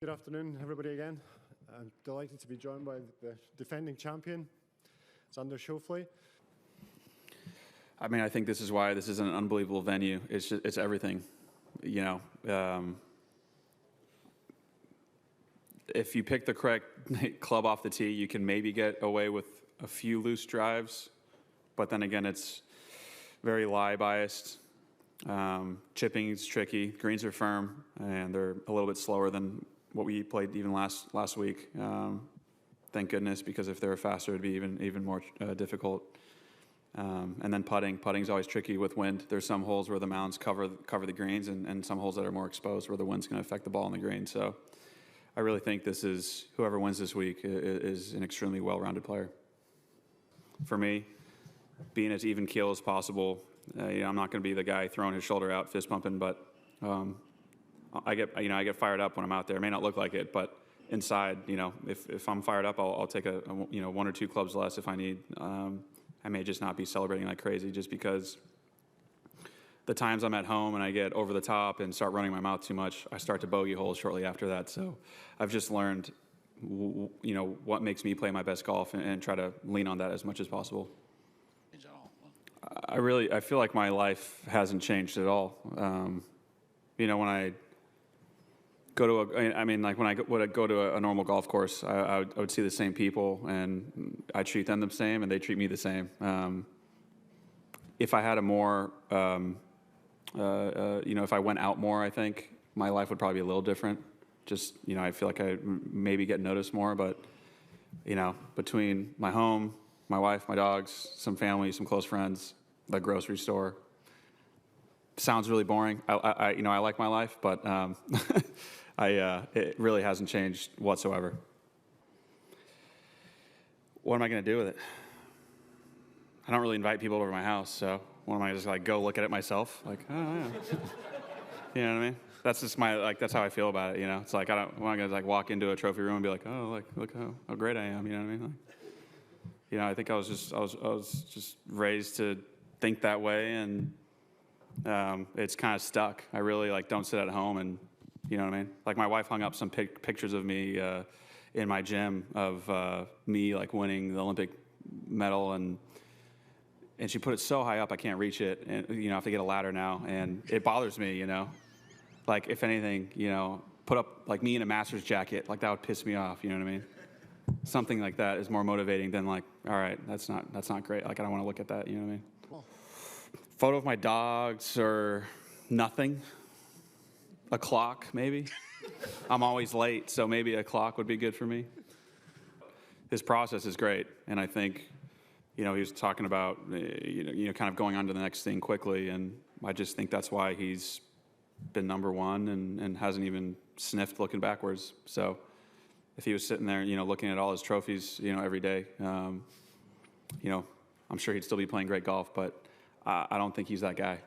Good afternoon, everybody again. I'm delighted to be joined by the defending champion, Xander Schauffele. I mean, I think this is why this is an unbelievable venue. It's everything, you know. If you pick the correct club off the tee, you can maybe get away with a few loose drives, but then again, it's very lie biased. Chipping is tricky. Greens are firm, and they're a little bit slower than what we played even last week. Thank goodness, because if they were faster, it'd be even more difficult. And then putting's always tricky with wind. There's some holes where the mounds cover the greens, and some holes that are more exposed where the wind's going to affect the ball on the green. So I really think whoever wins this week is an extremely well-rounded player. For me, being as even keel as possible. I'm not going to be the guy throwing his shoulder out, fist pumping, but I get fired up when I'm out there. It may not look like it, but inside, if I'm fired up, I'll take one or two clubs less if I need. I may just not be celebrating like crazy, just because the times I'm at home and I get over the top and start running my mouth too much, I start to bogey holes shortly after that. So I've just learned, what makes me play my best golf and try to lean on that as much as possible. I feel like my life hasn't changed at all. When I go to when I would go to a normal golf course, I would see the same people, and I treat them the same, and they treat me the same. If I had a more, if I went out more, I think my life would probably be a little different. Just, I feel like I maybe get noticed more, but, between my home, my wife, my dogs, some family, some close friends, the grocery store. Sounds really boring. I like my life, but it really hasn't changed whatsoever. What am I going to do with it? I don't really invite people over to my house, so what am I just go look at it myself? Oh yeah, you know what I mean? That's just that's how I feel about it. It's I'm not going to walk into a trophy room and be like, oh, look how great I am. You know what I mean? I think I was just raised to think that way, and it's kind of stuck. I really don't sit at home, and you know what I mean? My wife hung up some pictures of me in my gym of me winning the Olympic medal, and she put it so high up I can't reach it, and I have to get a ladder now, and it bothers me. If anything, put up me in a Masters jacket, that would piss me off. You know what I mean? Something like that is more motivating than all right, that's not great. I don't want to look at that. You know what I mean? Photo of my dogs or nothing. A clock, maybe. I'm always late, so maybe a clock would be good for me. His process is great, and I think, he was talking about, kind of going on to the next thing quickly, and I just think that's why he's been number one and hasn't even sniffed looking backwards. So if he was sitting there, looking at all his trophies, every day, I'm sure he'd still be playing great golf, but I don't think he's that guy.